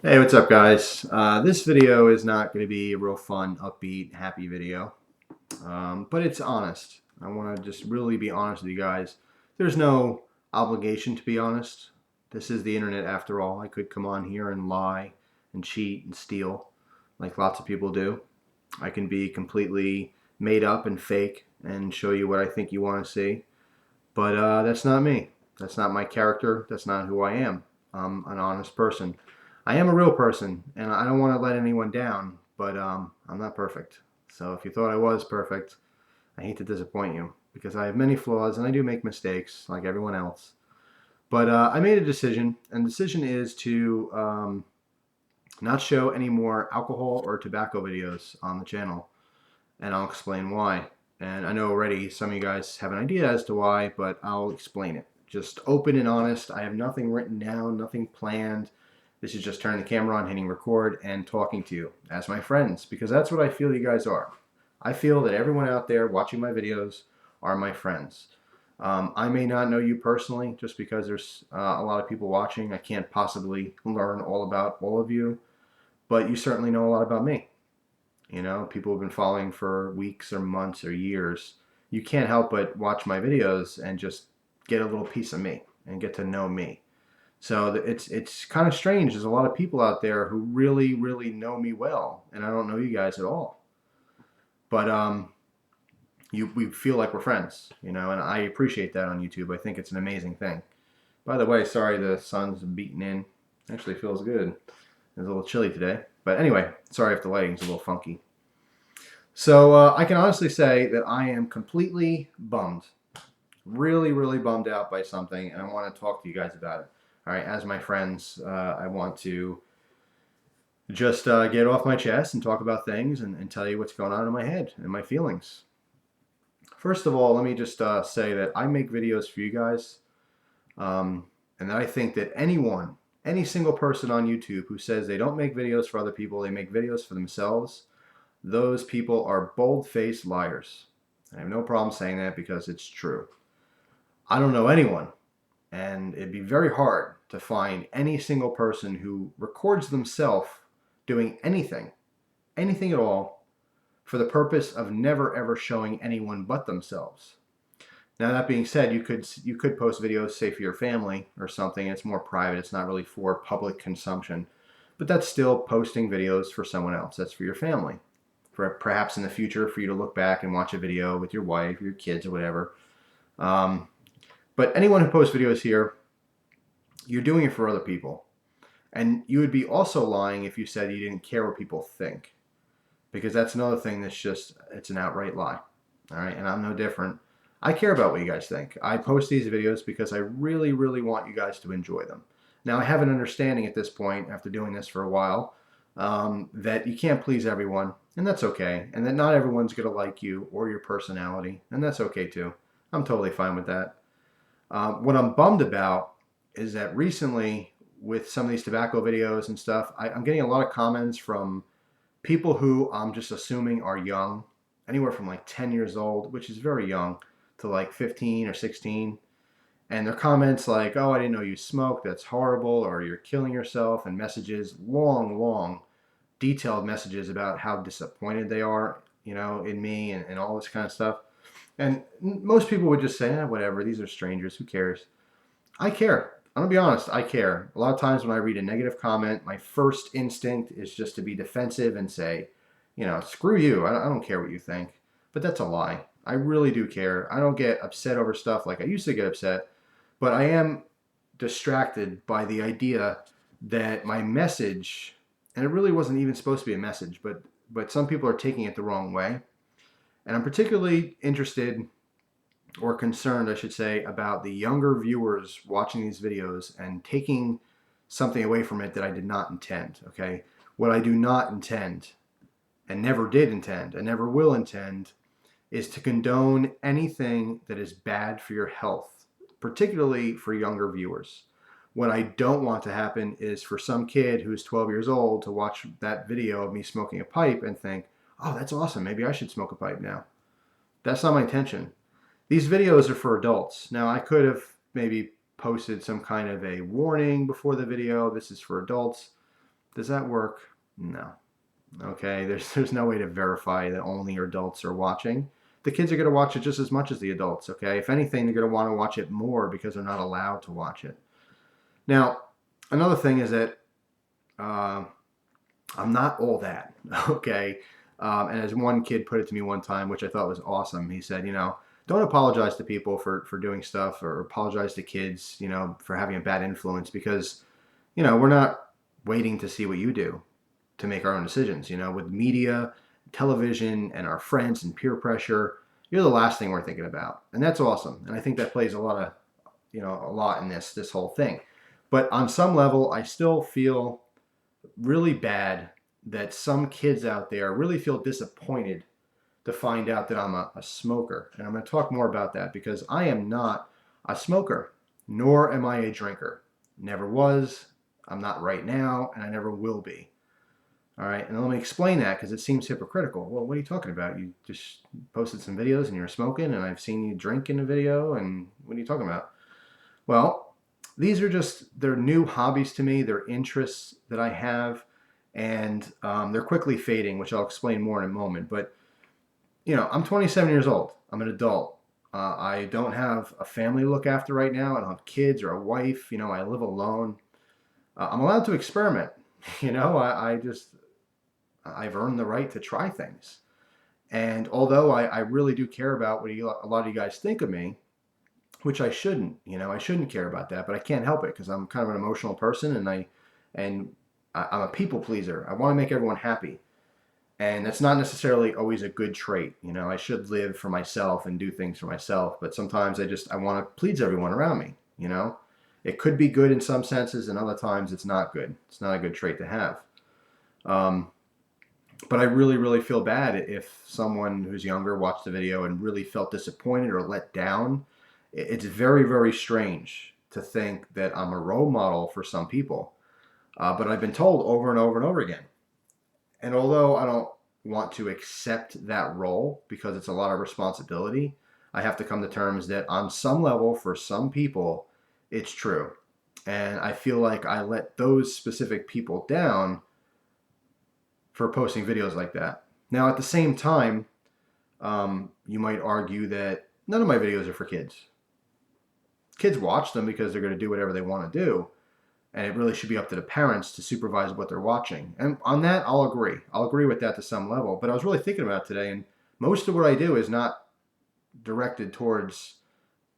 Hey, what's up, guys? This video is not going to be a real fun, upbeat, happy video, but it's honest. I want to just really be honest with you guys. There's no obligation to be honest. This is the internet after all. I could come on here and lie and cheat and steal like lots of people do. I can be completely made up and fake and show you what I think you want to see, but that's not me. That's not my character. That's not who I am. I'm an honest person. I am a real person, and I don't want to let anyone down, but I'm not perfect. So if you thought I was perfect, I hate to disappoint you because I have many flaws and I do make mistakes like everyone else. But I made a decision, and the decision is to not show any more alcohol or tobacco videos on the channel, and I'll explain why. And I know already some of you guys have an idea as to why, but I'll explain it. Just open and honest. I have nothing written down, nothing planned. This is just turning the camera on, hitting record, and talking to you as my friends, because that's what I feel you guys are. I feel that everyone out there watching my videos are my friends. I may not know you personally, just because there's a lot of people watching. I can't possibly learn all about all of you, but you certainly know a lot about me. You know, people have been following for weeks or months or years. You can't help but watch my videos and just get a little piece of me and get to know me. So it's kind of strange. There's a lot of people out there who really know me well, and I don't know you guys at all. But we feel like we're friends, you know, and I appreciate that on YouTube. I think it's an amazing thing. By the way, sorry the sun's beating in. Actually feels good. It's a little chilly today, but anyway, sorry if the lighting's a little funky. So I can honestly say that I am completely bummed, really bummed out by something, and I want to talk to you guys about it. All right, as my friends, I want to just get off my chest and talk about things and tell you what's going on in my head and my feelings. First of all, let me just say that I make videos for you guys, and that I think that any single person on YouTube who says they don't make videos for other people, they make videos for themselves, those people are bold-faced liars. I have no problem saying that because it's true. I don't know anyone, and it'd be very hard to find any single person who records themselves doing anything at all, for the purpose of never ever showing anyone but themselves. Now that being said, you could post videos, say for your family or something. It's more private. It's not really for public consumption, but that's still posting videos for someone else. That's for your family, for perhaps in the future for you to look back and watch a video with your wife, your kids, or whatever. But anyone who posts videos here, you're doing it for other people. And you would be also lying if you said you didn't care what people think. Because that's another thing that's just, it's an outright lie. All right, and I'm no different. I care about what you guys think. I post these videos because I really want you guys to enjoy them. Now, I have an understanding at this point, after doing this for a while, that you can't please everyone, and that's okay. And that not everyone's going to like you or your personality, and that's okay too. I'm totally fine with that. What I'm bummed about is that recently, with some of these tobacco videos and stuff, I'm getting a lot of comments from people who I'm just assuming are young, anywhere from like 10 years old, which is very young, to like 15 or 16. And their comments like, oh, I didn't know you smoked, that's horrible, or you're killing yourself, and messages, long, detailed messages about how disappointed they are, you know, in me and all this kind of stuff. And most people would just say, whatever, these are strangers, who cares? I care. I'm gonna be honest, I care. A lot of times when I read a negative comment, my first instinct is just to be defensive and say, you know, screw you, I don't care what you think. But that's a lie. I really do care. I don't get upset over stuff like I used to get upset, but I am distracted by the idea that my message, and it really wasn't even supposed to be a message, but some people are taking it the wrong way. And I'm particularly interested, or concerned, I should say, about the younger viewers watching these videos and taking something away from it that I did not intend, okay? What I do not intend, and never did intend, and never will intend, is to condone anything that is bad for your health, particularly for younger viewers. What I don't want to happen is for some kid who's 12 years old to watch that video of me smoking a pipe and think, oh, that's awesome, maybe I should smoke a pipe now. That's not my intention. These videos are for adults. Now, I could have maybe posted some kind of a warning before the video, this is for adults. Does that work? No. Okay, there's no way to verify that only adults are watching. The kids are going to watch it just as much as the adults, okay? If anything, they're going to want to watch it more because they're not allowed to watch it. Now, another thing is that uh, I'm not all that, okay? And as one kid put it to me one time, which I thought was awesome, he said, don't apologize to people for doing stuff, or apologize to kids, for having a bad influence, because, we're not waiting to see what you do to make our own decisions. With media, television, and our friends and peer pressure, you're the last thing we're thinking about. And that's awesome. And I think that plays a lot in this whole thing. But on some level, I still feel really bad that some kids out there really feel disappointed to find out that I'm a smoker. And I'm going to talk more about that, because I am not a smoker, nor am I a drinker. Never was, I'm not right now, and I never will be. All right, and let me explain that, because it seems hypocritical. Well, what are you talking about? You just posted some videos and you're smoking, and I've seen you drink in the video, and what are you talking about? Well, they're new hobbies to me. They're interests that I have, and they're quickly fading, which I'll explain more in a moment. But, I'm 27 years old. I'm an adult. I don't have a family to look after right now. I don't have kids or a wife. I live alone. I'm allowed to experiment. I've earned the right to try things. And although I really do care about what a lot of you guys think of me, which I shouldn't, I shouldn't care about that, but I can't help it, because I'm kind of an emotional person, and I'm a people pleaser. I want to make everyone happy. And that's not necessarily always a good trait. I should live for myself and do things for myself, but sometimes I want to please everyone around me. It could be good in some senses, and other times it's not good. It's not a good trait to have. But I really, really feel bad if someone who's younger watched the video and really felt disappointed or let down. It's very, very strange to think that I'm a role model for some people. But I've been told over and over and over again. And although I don't want to accept that role, because it's a lot of responsibility, I have to come to terms that on some level, for some people, it's true. And I feel like I let those specific people down for posting videos like that. Now, at the same time, you might argue that none of my videos are for kids. Kids watch them because they're going to do whatever they want to do, and it really should be up to the parents to supervise what they're watching. And on that, I'll agree. I'll agree with that to some level. But I was really thinking about it today, and most of what I do is not directed towards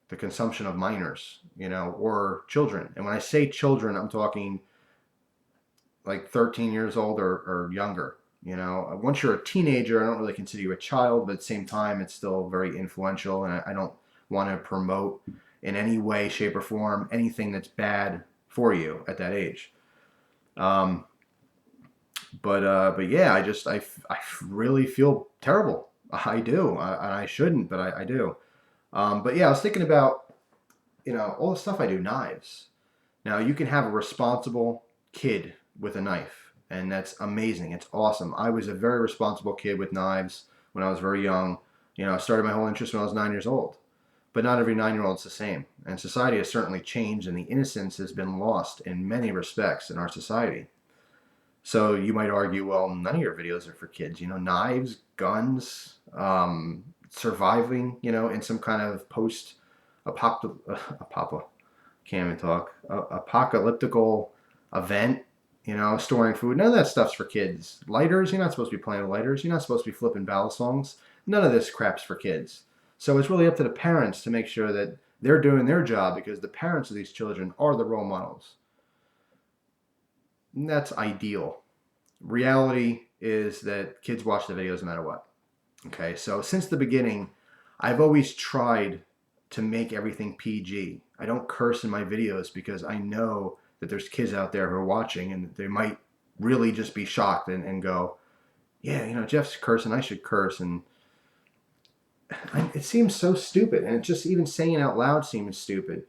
the consumption of minors, or children. And when I say children, I'm talking like 13 years old or younger. Once you're a teenager, I don't really consider you a child, but at the same time, it's still very influential, and I don't want to promote in any way, shape, or form anything that's bad for you at that age. But yeah, I really feel terrible. I do. I shouldn't, but I do. But yeah, I was thinking about, all the stuff I do. Knives. Now, you can have a responsible kid with a knife, and that's amazing. It's awesome. I was a very responsible kid with knives when I was very young. I started my whole interest when I was 9 years old. But not every 9-year-old is the same. And society has certainly changed, and the innocence has been lost in many respects in our society. So you might argue, well, none of your videos are for kids. Knives, guns, surviving, in some kind of apocalyptical event, storing food. None of that stuff's for kids. Lighters, you're not supposed to be playing with lighters. You're not supposed to be flipping battle songs. None of this crap's for kids. So it's really up to the parents to make sure that they're doing their job, because the parents of these children are the role models. And that's ideal. Reality is that kids watch the videos no matter what. Okay, so since the beginning, I've always tried to make everything PG. I don't curse in my videos, because I know that there's kids out there who are watching, and they might really just be shocked and go, yeah, Jeff's cursing, I should curse. And it seems so stupid, and just even saying it out loud seems stupid.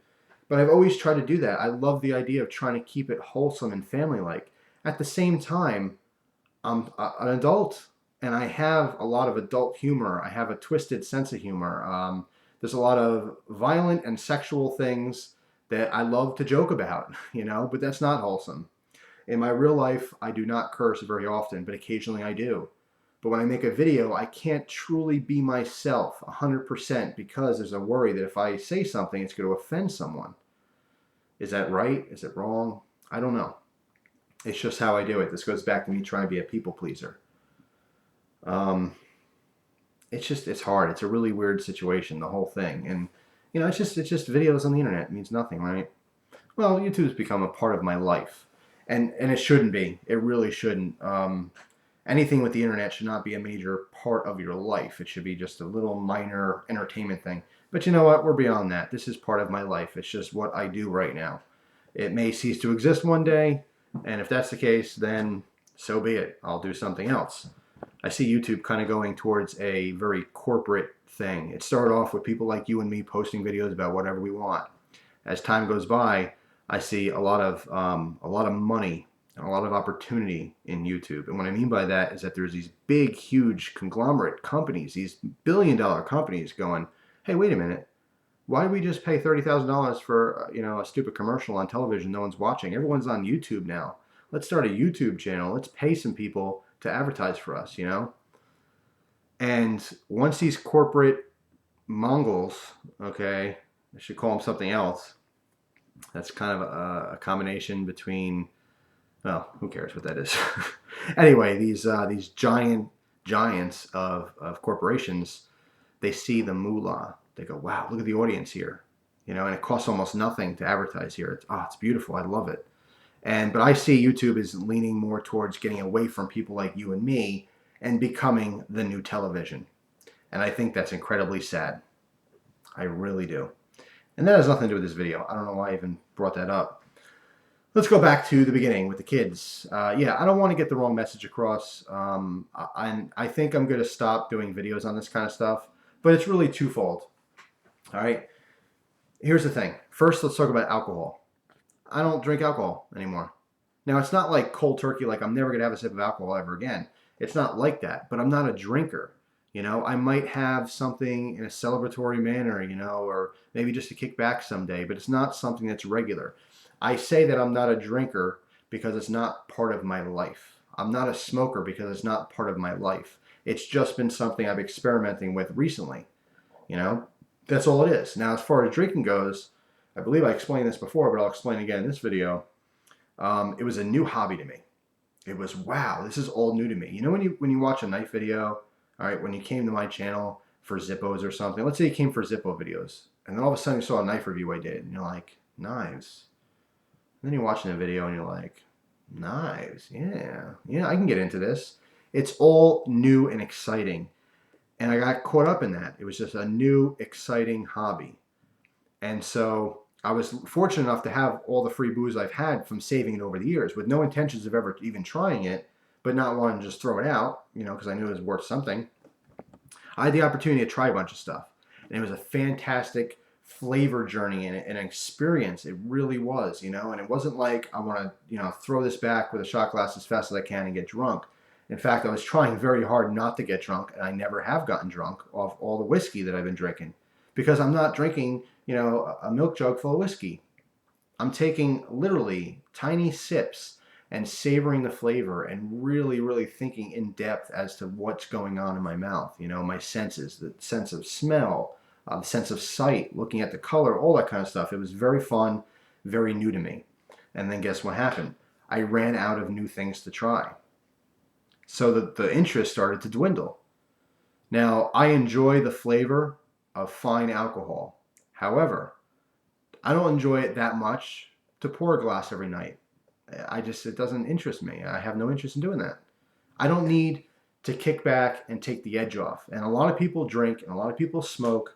But I've always tried to do that. I love the idea of trying to keep it wholesome and family-like. At the same time, I'm an adult, and I have a lot of adult humor. I have a twisted sense of humor. There's a lot of violent and sexual things that I love to joke about, but that's not wholesome. In my real life, I do not curse very often, but occasionally I do. But when I make a video, I can't truly be myself 100% because there's a worry that if I say something, it's going to offend someone. Is that right? Is it wrong? I don't know. It's just how I do it. This goes back to me trying to be a people pleaser. It's hard. It's a really weird situation, the whole thing. And, it's just videos on the internet. It means nothing, right? Well, YouTube's become a part of my life. And it shouldn't be. It really shouldn't. Anything with the internet should not be a major part of your life. It should be just a little minor entertainment thing. But you know what? We're beyond that. This is part of my life. It's just what I do right now. It may cease to exist one day, and if that's the case, then so be it. I'll do something else. I see YouTube kind of going towards a very corporate thing. It started off with people like you and me posting videos about whatever we want. As time goes by, I see a lot of money and a lot of opportunity in YouTube. And what I mean by that is that there's these big, huge conglomerate companies, these billion-dollar companies going, hey, wait a minute. Why do we just pay $30,000 for a stupid commercial on television no one's watching? Everyone's on YouTube now. Let's start a YouTube channel. Let's pay some people to advertise for us, And once these corporate Mongols, okay, I should call them something else. That's kind of a combination between, well, who cares what that is? Anyway, these giants of corporations, they see the moolah. They go, wow, look at the audience here, and it costs almost nothing to advertise here. It's beautiful. I love it. But I see YouTube is leaning more towards getting away from people like you and me and becoming the new television. And I think that's incredibly sad. I really do. And that has nothing to do with this video. I don't know why I even brought that up. Let's go back to the beginning with the kids. Yeah, I don't want to get the wrong message across. I think I'm going to stop doing videos on this kind of stuff, but it's really twofold. All right. Here's the thing. First, let's talk about alcohol. I don't drink alcohol anymore. Now, it's not like cold turkey, like I'm never going to have a sip of alcohol ever again. It's not like that, but I'm not a drinker. I might have something in a celebratory manner, or maybe just to kick back someday, but it's not something that's regular. I say that I'm not a drinker because it's not part of my life. I'm not a smoker because it's not part of my life. It's just been something I've experimenting with recently. That's all it is. Now, as far as drinking goes, I believe I explained this before, but I'll explain again in this video. It was a new hobby to me. It was, wow, this is all new to me. When you watch a knife video, all right, when you came to my channel for Zippos or something, let's say you came for Zippo videos, and then all of a sudden you saw a knife review I did, and you're like, knives. And then you're watching a video and you're like, knives, yeah, I can get into this. It's all new and exciting. And I got caught up in that. It was just a new, exciting hobby. And so I was fortunate enough to have all the free booze I've had from saving it over the years with no intentions of ever even trying it, but not wanting to just throw it out, because I knew it was worth something. I had the opportunity to try a bunch of stuff. And it was a fantastic flavor journey and an experience. It really was, and it wasn't like I want to, throw this back with a shot glass as fast as I can and get drunk. In fact, I was trying very hard not to get drunk, and I never have gotten drunk off all the whiskey that I've been drinking because I'm not drinking, a milk jug full of whiskey. I'm taking literally tiny sips and savoring the flavor and really, really thinking in depth as to what's going on in my mouth, my senses, the sense of smell, the sense of sight, looking at the color, all that kind of stuff. It was very fun, very new to me. And then guess what happened? I ran out of new things to try. So the interest started to dwindle. Now, I enjoy the flavor of fine alcohol. However, I don't enjoy it that much to pour a glass every night. It doesn't interest me. I have no interest in doing that. I don't need to kick back and take the edge off. And a lot of people drink and a lot of people smoke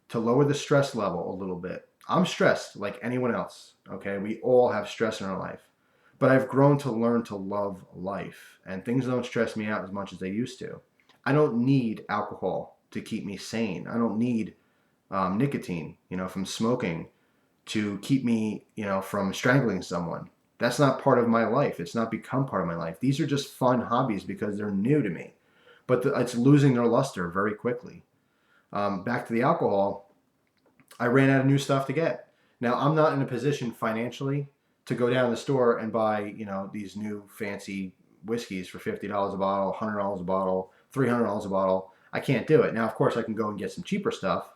to lower the stress level a little bit. I'm stressed like anyone else, okay? We all have stress in our life. But I've grown to learn to love life, and things don't stress me out as much as they used to. I don't need alcohol to keep me sane. I don't need nicotine, from smoking to keep me, from strangling someone. That's not part of my life. It's not become part of my life. These are just fun hobbies because they're new to me. But it's losing their luster very quickly. Back to the alcohol, I ran out of new stuff to get. Now, I'm not in a position financially to go down to the store and buy, you know, these new fancy whiskeys for $50 a bottle, $100 a bottle, $300 a bottle. I can't do it. Now, of course, I can go and get some cheaper stuff,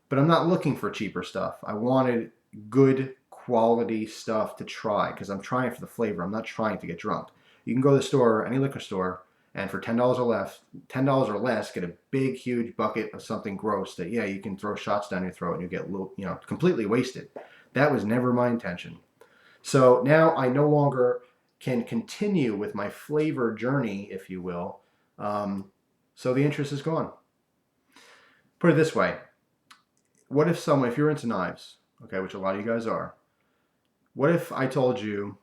but I'm not looking for cheaper stuff. I wanted good quality stuff to try because I'm trying for the flavor. I'm not trying to get drunk. You can go to the store, any liquor store, and for $10 or less, get a big, huge bucket of something gross that, yeah, you can throw shots down your throat and you get little, you know, completely wasted. That was never my intention. So now I no longer can continue with my flavor journey, if you will. So the interest is gone. Put it this way. What if if you're into knives, okay, which a lot of you guys are, what if I told you,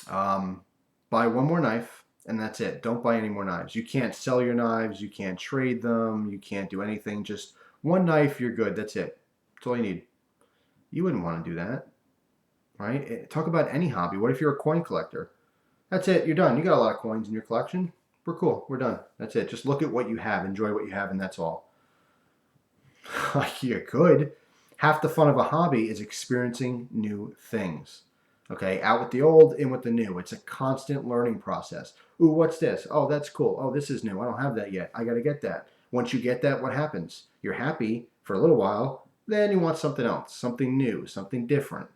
buy one more knife and that's it. Don't buy any more knives. You can't sell your knives. You can't trade them. You can't do anything. Just one knife, you're good. That's it. That's all you need. You wouldn't want to do that, right? Talk about any hobby. What if you're a coin collector? That's it. You're done. You got a lot of coins in your collection. We're cool. We're done. That's it. Just look at what you have. Enjoy what you have, and that's all. You could. Half the fun of a hobby is experiencing new things. Okay, out with the old, in with the new. It's a constant learning process. Ooh, what's this? Oh, that's cool. Oh, this is new. I don't have that yet. I got to get that. Once you get that, what happens? You're happy for a little while. Then you want something else, something new, something different.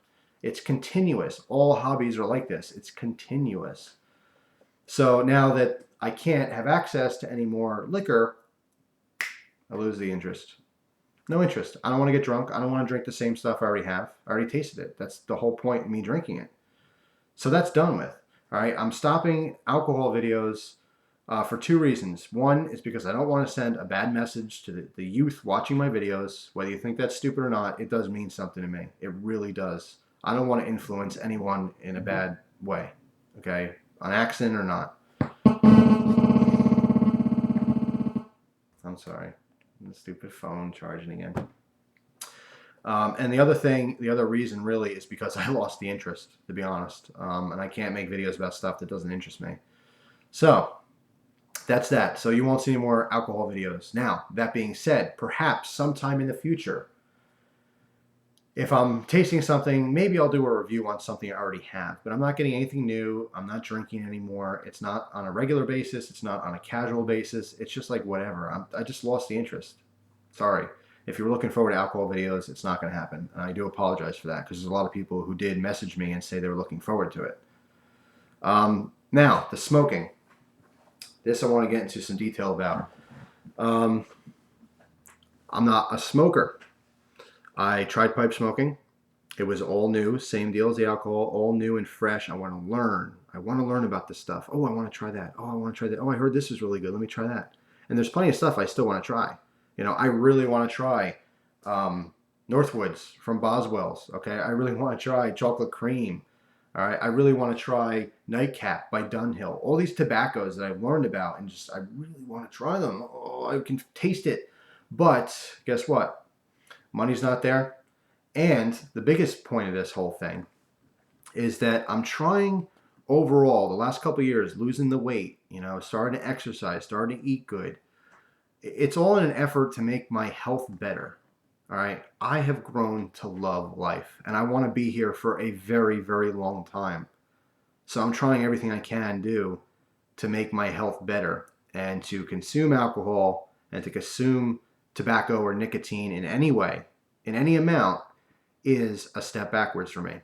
It's continuous. All hobbies are like this. It's continuous. So now that I can't have access to any more liquor, I lose the interest. No interest. I don't want to get drunk. I don't want to drink the same stuff I already have. I already tasted it. That's the whole point of me drinking it. So that's done with. All right. I'm stopping alcohol videos for two reasons. One is because I don't want to send a bad message to the youth watching my videos. Whether you think that's stupid or not, it does mean something to me. It really does. I don't want to influence anyone in a bad way. Okay. On accident or not. I'm sorry. The stupid phone charging again. And the other reason really is because I lost the interest, to be honest. And I can't make videos about stuff that doesn't interest me. So that's that. So you won't see any more alcohol videos. Now, that being said, perhaps sometime in the future, if I'm tasting something, maybe I'll do a review on something I already have. But I'm not getting anything new. I'm not drinking anymore. It's not on a regular basis. It's not on a casual basis. It's just like whatever. I just lost the interest. Sorry. If you're looking forward to alcohol videos, it's not going to happen. And I do apologize for that because there's a lot of people who did message me and say they were looking forward to it. Now, the smoking. This I want to get into some detail about. I'm not a smoker. I tried pipe smoking. It was all new, same deal as the alcohol, all new and fresh. I want to learn. I want to learn about this stuff. Oh, I want to try that. Oh, I want to try that. Oh, I heard this is really good. Let me try that. And there's plenty of stuff I still want to try. You know, I really want to try Northwoods from Boswell's. Okay, I really want to try chocolate cream. All right, I really want to try Nightcap by Dunhill. All these tobaccos that I've learned about, and just I really want to try them. Oh, I can taste it. But guess what? Money's not there. And the biggest point of this whole thing is that I'm trying overall the last couple of years, losing the weight, you know, starting to exercise, starting to eat good. It's all in an effort to make my health better. All right. I have grown to love life and I want to be here for a very, very long time. So I'm trying everything I can do to make my health better, and to consume alcohol and to consume tobacco or nicotine in any way, in any amount, is a step backwards for me.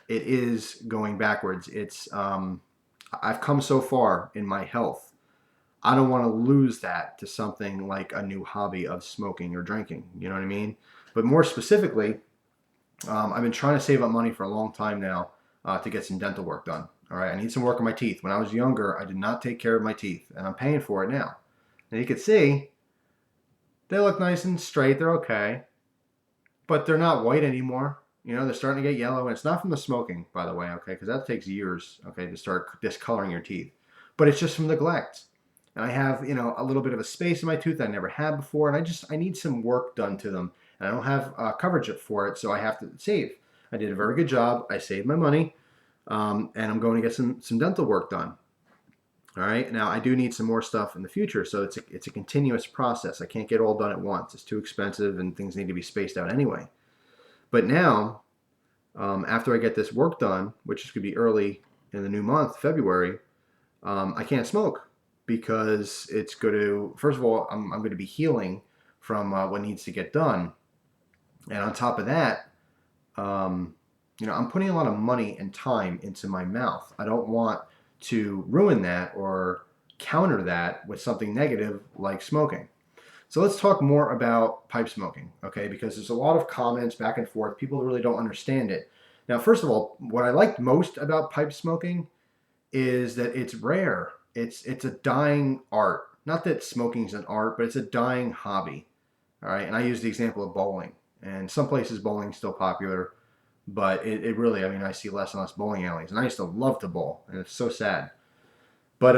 It is going backwards. I've come so far in my health. I don't want to lose that to something like a new hobby of smoking or drinking. You know what I mean? But more specifically, I've been trying to save up money for a long time now to get some dental work done. All right, I need some work on my teeth. When I was younger, I did not take care of my teeth, and I'm paying for it now. And you can see they look nice and straight. They're okay, but they're not white anymore. You know, they're starting to get yellow, and it's not from the smoking, by the way, okay, because that takes years, okay, to start discoloring your teeth. But it's just from neglect. And I have, you know, a little bit of a space in my tooth I never had before, and I need some work done to them. And I don't have coverage for it, so I have to save. I did a very good job. I saved my money, and I'm going to get some dental work done. All right. Now I do need some more stuff in the future, so it's a continuous process. I can't get all done at once. It's too expensive, and things need to be spaced out anyway. But now After I get this work done, which is going to be early in the new month, February, I can't smoke because it's going to, first of all, I'm going to be healing from what needs to get done. And on top of that, um, I'm putting a lot of money and time into my mouth. I don't want to ruin that or counter that with something negative like smoking. So let's talk more about pipe smoking, okay? Because there's a lot of comments back and forth. People really don't understand it. Now, first of all, what I like most about pipe smoking is that it's rare. It's a dying art. Not that smoking is an art, but it's a dying hobby. All right. And I use the example of bowling. And some places bowling is still popular, but it really, I mean, I see less and less bowling alleys. And I used to love to bowl, and it's so sad. But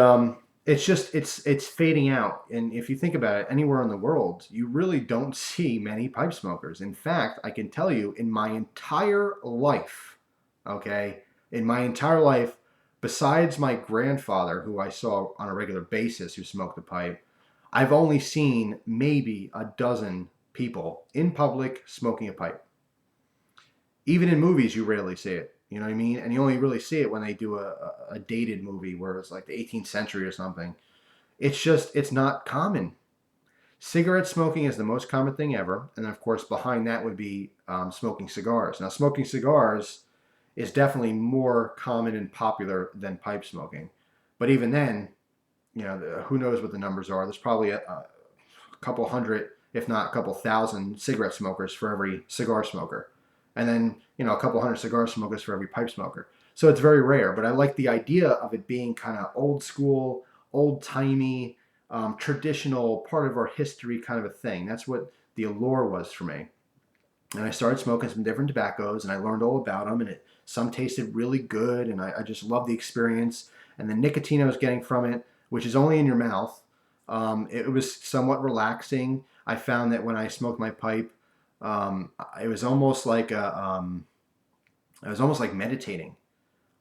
it's just it's fading out. And if you think about it, anywhere in the world, you really don't see many pipe smokers. In fact, I can tell you, in my entire life, okay, in my entire life, besides my grandfather, who I saw on a regular basis who smoked a pipe, I've only seen maybe a dozen people in public smoking a pipe. Even in movies, you rarely see it. You know what I mean? And you only really see it when they do a dated movie where it's like the 18th century or something. It's not common. Cigarette smoking is the most common thing ever. And of course, behind that would be smoking cigars. Now, smoking cigars is definitely more common and popular than pipe smoking. But even then, who knows what the numbers are? There's probably a couple hundred, if not a couple thousand cigarette smokers for every cigar smoker. And then, a couple hundred cigar smokers for every pipe smoker. So it's very rare, but I like the idea of it being kind of old school, old timey, traditional, part of our history kind of a thing. That's what the allure was for me. And I started smoking some different tobaccos, and I learned all about them, and some tasted really good, and I just loved the experience. And the nicotine I was getting from it, which is only in your mouth, it was somewhat relaxing. I found that when I smoked my pipe, it was almost like I was almost like meditating.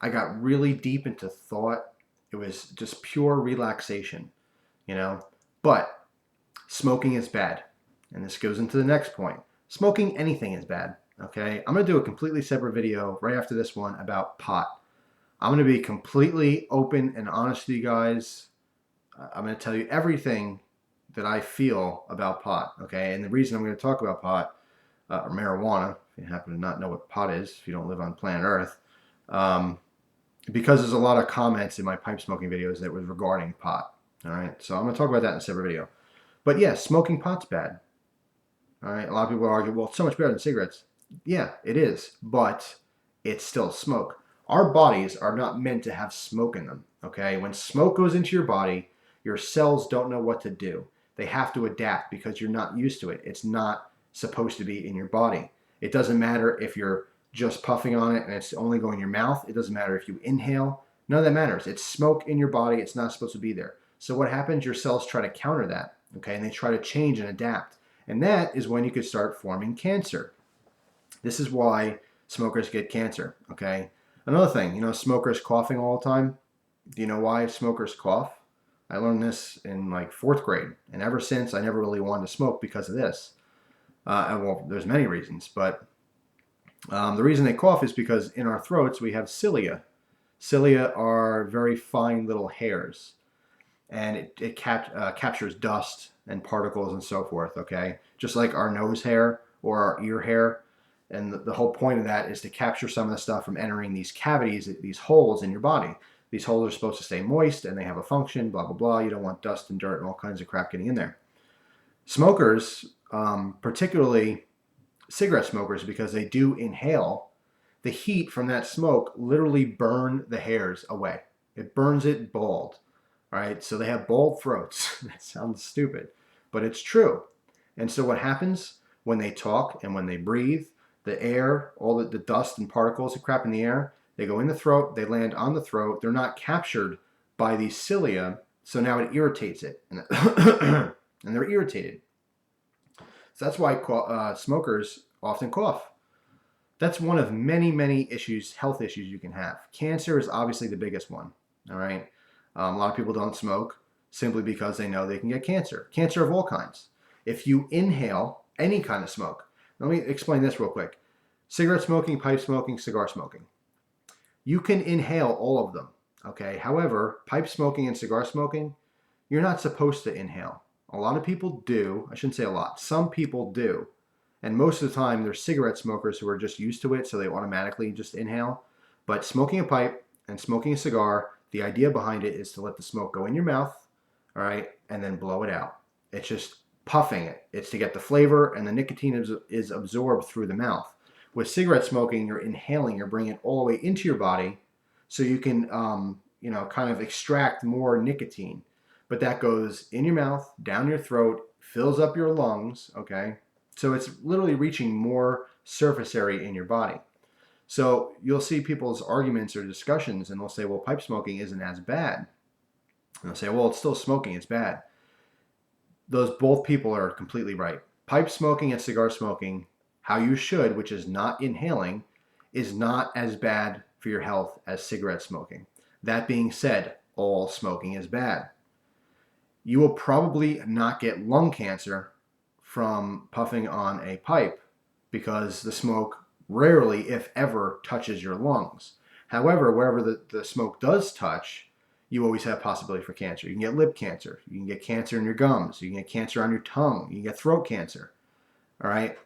I got really deep into thought. It was just pure relaxation, you know. But smoking is bad, and this goes into the next point. Smoking anything is bad. Okay, I'm gonna do a completely separate video right after this one about pot. I'm gonna be completely open and honest with you guys. I'm gonna tell you everything that I feel about pot. Okay, and the reason I'm gonna talk about pot or marijuana, if you happen to not know what pot is, if you don't live on planet Earth, um, because there's a lot of comments in my pipe smoking videos that was regarding pot. All right, so I'm gonna talk about that in a separate video. But yeah, smoking pot's bad. All right, a lot of people argue, well, it's so much better than cigarettes. Yeah, it is, but it's still smoke. Our bodies are not meant to have smoke in them, okay? When smoke goes into your body, your cells don't know what to do. They have to adapt because you're not used to it. It's not supposed to be in your body. It doesn't matter if you're just puffing on it and it's only going in your mouth. It doesn't matter if you inhale. None of that matters. It's smoke in your body. It's not supposed to be there. So what happens? Your cells try to counter that, okay? And they try to change and adapt. And that is when you could start forming cancer. This is why smokers get cancer, okay? Another thing, smokers coughing all the time. Do you know why smokers cough? I learned this in like 4th grade. And ever since, I never really wanted to smoke because of this. Well, there's many reasons, but the reason they cough is because in our throats we have cilia. Cilia are very fine little hairs, and it captures dust and particles and so forth, okay? Just like our nose hair or our ear hair. And the whole point of that is to capture some of the stuff from entering these cavities, these holes in your body. These holes are supposed to stay moist and they have a function, blah, blah, blah. You don't want dust and dirt and all kinds of crap getting in there. Smokers, particularly cigarette smokers, because they do inhale, the heat from that smoke literally burn the hairs away. It burns it bald. All right, so they have bald throats. That sounds stupid, but it's true. And so what happens when they talk and when they breathe, the air, all the dust and particles and crap in the air, they go in the throat, they land on the throat. They're not captured by these cilia, so now it irritates it, and, and they're irritated. So that's why smokers often cough. That's one of many, many issues, health issues you can have. Cancer is obviously the biggest one, all right? A lot of people don't smoke simply because they know they can get cancer. Cancer of all kinds. If you inhale any kind of smoke, let me explain this real quick. Cigarette smoking, pipe smoking, cigar smoking. You can inhale all of them, okay? However, pipe smoking and cigar smoking, you're not supposed to inhale. A lot of people do. I shouldn't say a lot. Some people do. And most of the time, they're cigarette smokers who are just used to it, so they automatically just inhale. But smoking a pipe and smoking a cigar, the idea behind it is to let the smoke go in your mouth, all right, and then blow it out. It's just puffing it. It's to get the flavor, and the nicotine is absorbed through the mouth. With cigarette smoking, you're inhaling, you're bringing it all the way into your body, so you can, kind of extract more nicotine. But that goes in your mouth, down your throat, fills up your lungs, okay? So it's literally reaching more surface area in your body. So you'll see people's arguments or discussions, and they'll say, well, pipe smoking isn't as bad. And they'll say, well, it's still smoking, it's bad. Those both people are completely right. Pipe smoking and cigar smoking, how you should, which is not inhaling, is not as bad for your health as cigarette smoking. That being said, all smoking is bad. You will probably not get lung cancer from puffing on a pipe because the smoke rarely, if ever, touches your lungs. However, wherever the smoke does touch, you always have possibility for cancer. You can get lip cancer. You can get cancer in your gums. You can get cancer on your tongue. You can get throat cancer. All right?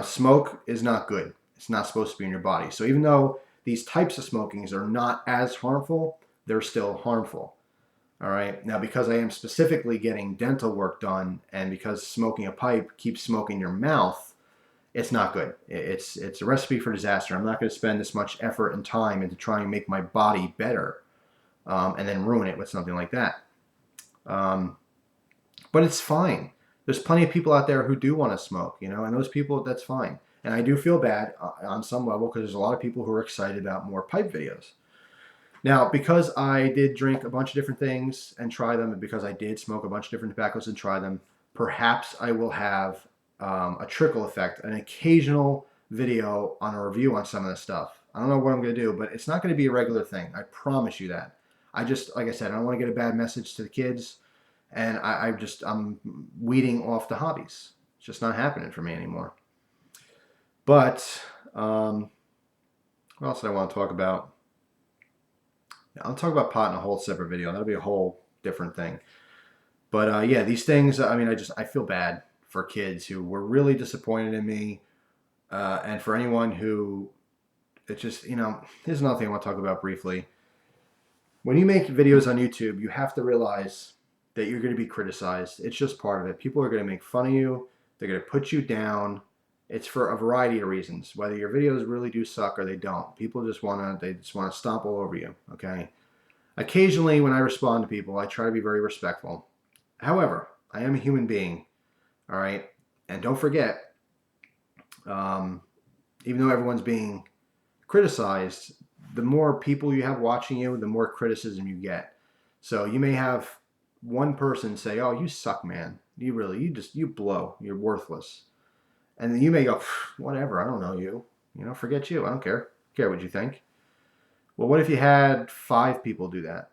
Smoke is not good. It's not supposed to be in your body. So even though these types of smokings are not as harmful, they're still harmful. All right. Now, because I am specifically getting dental work done, and because smoking a pipe keeps smoke in your mouth, it's not good. It's a recipe for disaster. I'm not going to spend this much effort and time into trying to make my body better, and then ruin it with something like that. But it's fine. There's plenty of people out there who do want to smoke, and those people, that's fine. And I do feel bad on some level because there's a lot of people who are excited about more pipe videos. Now, because I did drink a bunch of different things and try them, and because I did smoke a bunch of different tobaccos and try them, perhaps I will have a trickle effect, an occasional video on a review on some of this stuff. I don't know what I'm going to do, but it's not going to be a regular thing. I promise you that. Like I said, I don't want to get a bad message to the kids, and I'm weeding off the hobbies. It's just not happening for me anymore. But what else do I want to talk about? I'll talk about pot in a whole separate video. That'll be a whole different thing. But these things, I feel bad for kids who were really disappointed in me. And for anyone who, here's another thing I want to talk about briefly. When you make videos on YouTube, you have to realize that you're going to be criticized. It's just part of it. People are going to make fun of you. They're going to put you down. It's for a variety of reasons, whether your videos really do suck or they don't. People just want to stomp all over you, okay? Occasionally, when I respond to people, I try to be very respectful. However, I am a human being, all right? And don't forget, even though everyone's being criticized, the more people you have watching you, the more criticism you get. So you may have one person say, oh, you suck, man. You blow. You're worthless. And then you may go, whatever, I don't know you. Forget you. I don't care. What you think. Well, what if you had 5 people do that?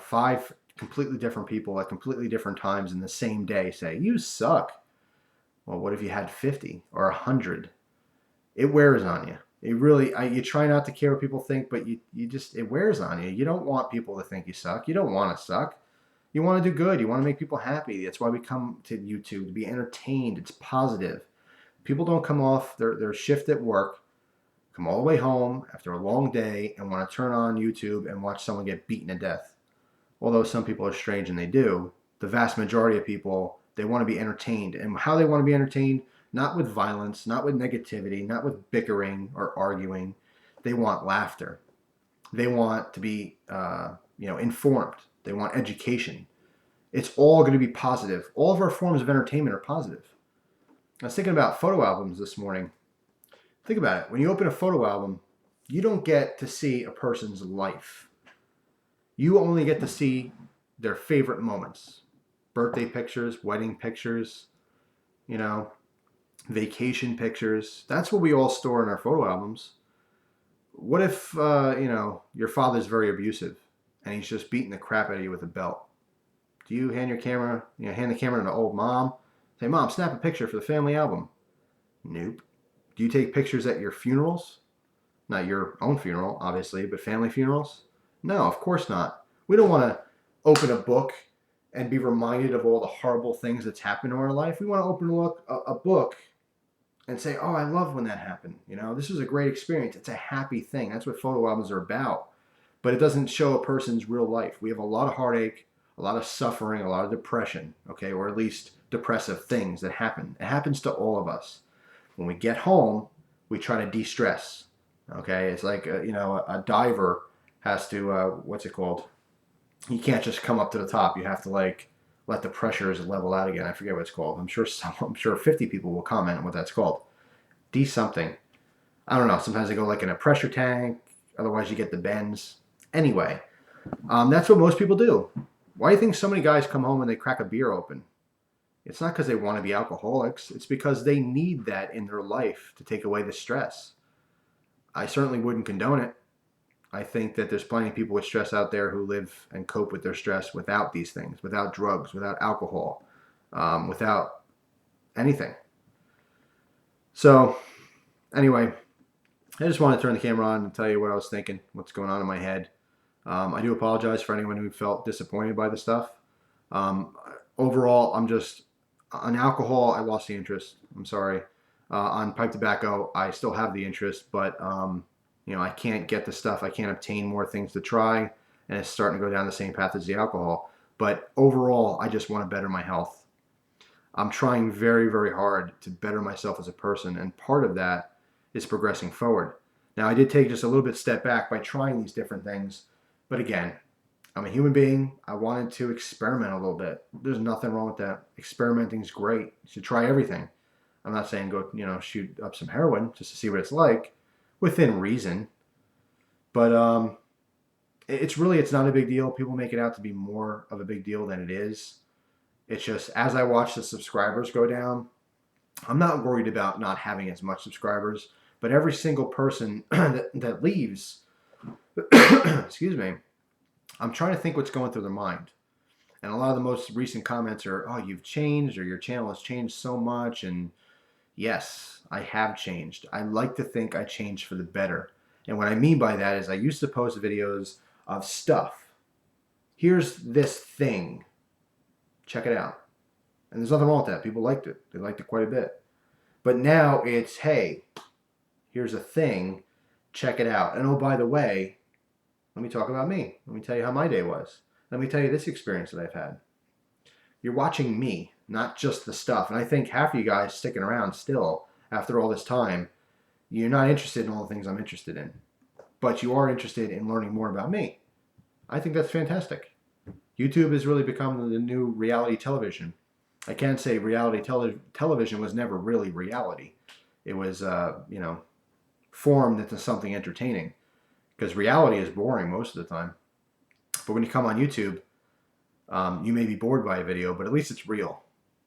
5 completely different people at completely different times in the same day say, you suck. Well, what if you had 50 or 100? It wears on you. You try not to care what people think, but it wears on you. You don't want people to think you suck. You don't want to suck. You want to do good. You want to make people happy. That's why we come to YouTube, to be entertained. It's positive. People don't come off their shift at work, come all the way home after a long day, and want to turn on YouTube and watch someone get beaten to death. Although some people are strange and they do, the vast majority of people, they want to be entertained. And how they want to be entertained, not with violence, not with negativity, not with bickering or arguing. They want laughter. They want to be informed. They want education. It's all going to be positive. All of our forms of entertainment are positive. I was thinking about photo albums this morning. Think about it. When you open a photo album, you don't get to see a person's life. You only get to see their favorite moments. Birthday pictures, wedding pictures, vacation pictures. That's what we all store in our photo albums. What if, your father's very abusive and he's just beating the crap out of you with a belt? Do you hand the camera to an old mom? Hey, Mom, snap a picture for the family album. Nope. Do you take pictures at your funerals? Not your own funeral, obviously, but family funerals? No, of course not. We don't want to open a book and be reminded of all the horrible things that's happened in our life. We want to open a book and say, oh, I love when that happened. You know, this was a great experience. It's a happy thing. That's what photo albums are about. But it doesn't show a person's real life. We have a lot of heartache, a lot of suffering, a lot of depression, okay, or at least depressive things that happen. It happens to all of us. When we get home, we try to de-stress. Okay, it's like a diver has to what's it called? You can't just come up to the top. You have to like let the pressures level out again. I forget what it's called. I'm sure 50 people will comment on what that's called. De something. I don't know. Sometimes they go like in a pressure tank. Otherwise, you get the bends. Anyway, that's what most people do. Why do you think so many guys come home and they crack a beer open? It's not because they want to be alcoholics. It's because they need that in their life to take away the stress. I certainly wouldn't condone it. I think that there's plenty of people with stress out there who live and cope with their stress without these things, without drugs, without alcohol, without anything. So, anyway, I just want to turn the camera on and tell you what I was thinking, what's going on in my head. I do apologize for anyone who felt disappointed by the stuff. Overall, I'm just, on alcohol, I lost the interest. I'm sorry. On pipe tobacco, I still have the interest, but I can't get the stuff. I can't obtain more things to try, and it's starting to go down the same path as the alcohol. But overall, I just want to better my health. I'm trying very, very hard to better myself as a person, and part of that is progressing forward. Now, I did take just a little bit step back by trying these different things, but again, I'm a human being. I wanted to experiment a little bit. There's nothing wrong with that. Experimenting is great. You should try everything. I'm not saying go, shoot up some heroin just to see what it's like, within reason. But it's not a big deal. People make it out to be more of a big deal than it is. It's just, as I watch the subscribers go down, I'm not worried about not having as much subscribers, but every single person that leaves, excuse me, I'm trying to think what's going through their mind. And a lot of the most recent comments are, oh, you've changed, or your channel has changed so much. And yes, I have changed. I like to think I changed for the better. And what I mean by that is I used to post videos of stuff. Here's this thing. Check it out. And there's nothing wrong with that. People liked it. They liked it quite a bit. But now it's, hey, here's a thing. Check it out. And oh, by the way, let me talk about me. Let me tell you how my day was. Let me tell you this experience that I've had. You're watching me, not just the stuff. And I think half of you guys sticking around still after all this time, you're not interested in all the things I'm interested in. But you are interested in learning more about me. I think that's fantastic. YouTube has really become the new reality television. I can't say reality television was never really reality. It was, formed into something entertaining. Because reality is boring most of the time. But when you come on YouTube, you may be bored by a video, but at least it's real.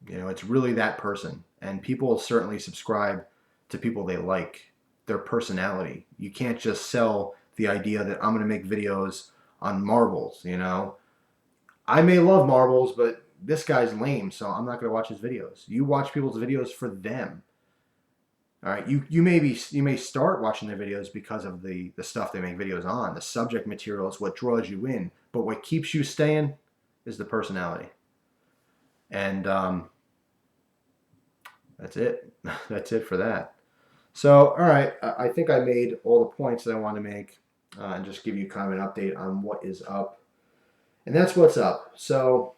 It's really that person. And people certainly subscribe to people they like, their personality. You can't just sell the idea that I'm going to make videos on marbles, I may love marbles, but this guy's lame, so I'm not going to watch his videos. You watch people's videos for them. All right, you may start watching their videos because of the stuff they make videos on. The subject material is what draws you in, but what keeps you staying is the personality. And that's it. That's it for that. So, all right, I think I made all the points that I want to make, and just give you kind of an update on what is up. And that's what's up. So,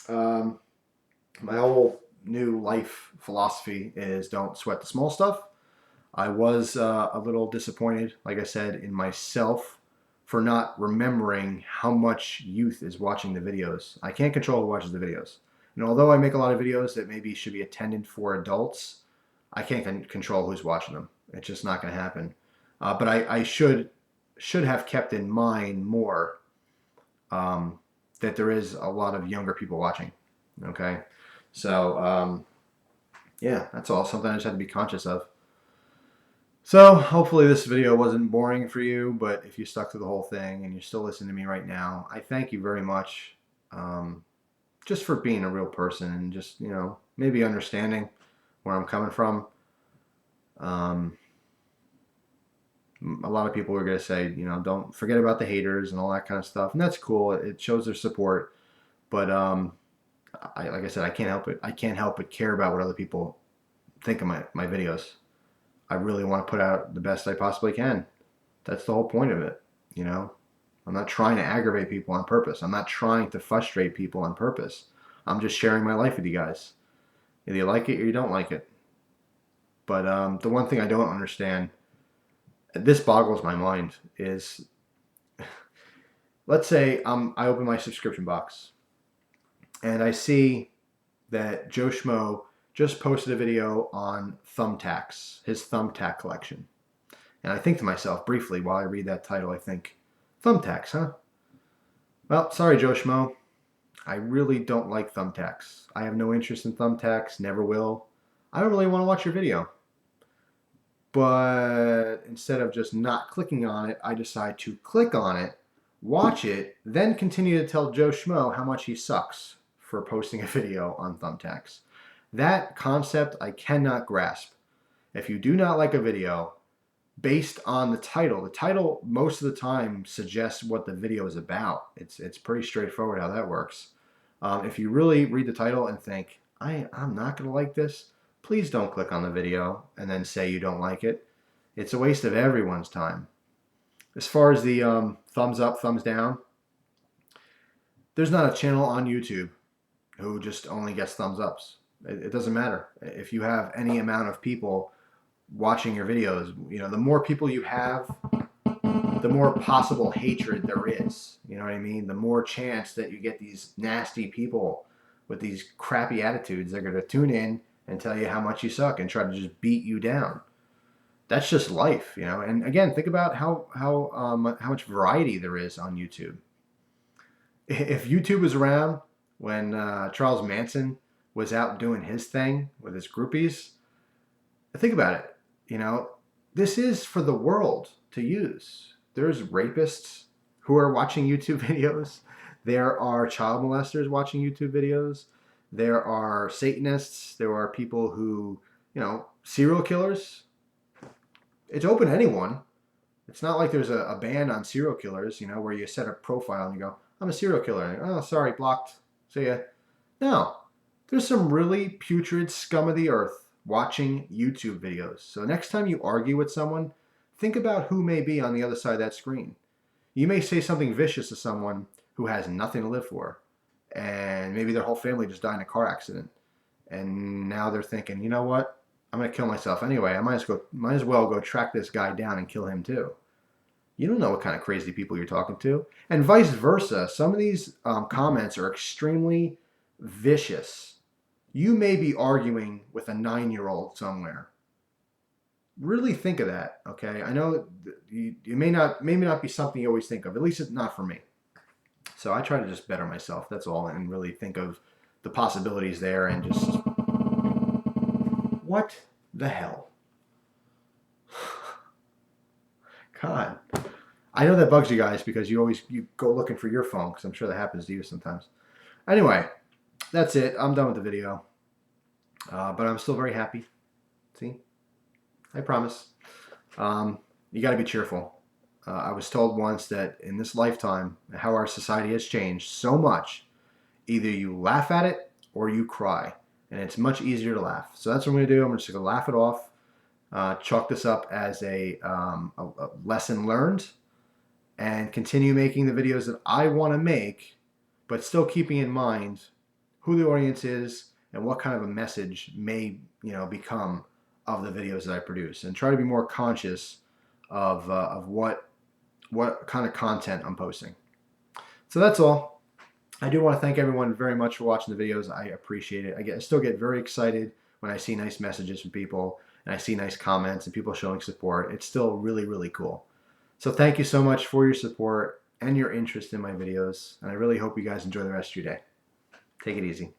my whole new life philosophy is don't sweat the small stuff. I was a little disappointed, like I said, in myself for not remembering how much youth is watching the videos. I can't control who watches the videos. And although I make a lot of videos that maybe should be intended for adults, I can't control who's watching them. It's just not going to happen. But I should have kept in mind more that there is a lot of younger people watching. Okay? So, yeah, that's all. Something I just have to be conscious of. So, hopefully this video wasn't boring for you, but if you stuck to the whole thing and you're still listening to me right now, I thank you very much, just for being a real person and just, maybe understanding where I'm coming from. A lot of people are going to say, don't forget about the haters and all that kind of stuff. And that's cool. It shows their support. But like I said, I can't help it. I can't help but care about what other people think of my videos. I really want to put out the best I possibly can. That's the whole point of it. I'm not trying to aggravate people on purpose. I'm not trying to frustrate people on purpose. I'm just sharing my life with you guys. Either you like it or you don't like it. But the one thing I don't understand, this boggles my mind, is let's say I open my subscription box and I see that Joe Schmo just posted a video on thumbtacks, his thumbtack collection. And I think to myself briefly while I read that title, I think, thumbtacks, huh? Well, sorry, Joe Schmo. I really don't like thumbtacks. I have no interest in thumbtacks, never will. I don't really want to watch your video. But instead of just not clicking on it, I decide to click on it, watch it, then continue to tell Joe Schmo how much he sucks for posting a video on thumbtacks. That concept I cannot grasp. If you do not like a video based on the title most of the time suggests what the video is about. It's pretty straightforward how that works. If you really read the title and think, I'm not going to like this, please don't click on the video and then say you don't like it. It's a waste of everyone's time. As far as the thumbs up, thumbs down, there's not a channel on YouTube who just only gets thumbs ups. It doesn't matter. If you have any amount of people watching your videos, the more people you have, the more possible hatred there is. You know what I mean? The more chance that you get these nasty people with these crappy attitudes. They're going to tune in and tell you how much you suck and try to just beat you down. That's just life, And again, think about how much variety there is on YouTube. If YouTube was around when Charles Manson was out doing his thing with his groupies, think about it. This is for the world to use. There's rapists who are watching YouTube videos. There are child molesters watching YouTube videos. There are Satanists. There are people who, serial killers. It's open to anyone. It's not like there's a ban on serial killers, where you set a profile and you go, I'm a serial killer. And, oh, sorry, blocked. See ya. No. There's some really putrid scum of the earth watching YouTube videos. So next time you argue with someone, think about who may be on the other side of that screen. You may say something vicious to someone who has nothing to live for, and maybe their whole family just died in a car accident, and now they're thinking, you know what? I'm going to kill myself anyway. I might as well go track this guy down and kill him too. You don't know what kind of crazy people you're talking to. And vice versa. Some of these comments are extremely vicious. You may be arguing with a 9-year-old somewhere. Really think of that, okay? I know you may not be something you always think of. At least it's not for me. So I try to just better myself, that's all, and really think of the possibilities there and just... What the hell? God. I know that bugs you guys because you go looking for your phone, because I'm sure that happens to you sometimes. Anyway, that's it. I'm done with the video. But I'm still very happy. See? I promise. You got to be cheerful. I was told once that in this lifetime, how our society has changed so much, either you laugh at it or you cry. And it's much easier to laugh. So that's what I'm going to do. I'm just going to laugh it off. Chalk this up as a lesson learned. And continue making the videos that I want to make, but still keeping in mind who the audience is and what kind of a message may become of the videos that I produce, and try to be more conscious of what kind of content I'm posting. So that's all. I do want to thank everyone very much for watching the videos. I appreciate it. I still get very excited when I see nice messages from people and I see nice comments and people showing support. It's still really, really cool. So thank you so much for your support and your interest in my videos, and I really hope you guys enjoy the rest of your day. Take it easy.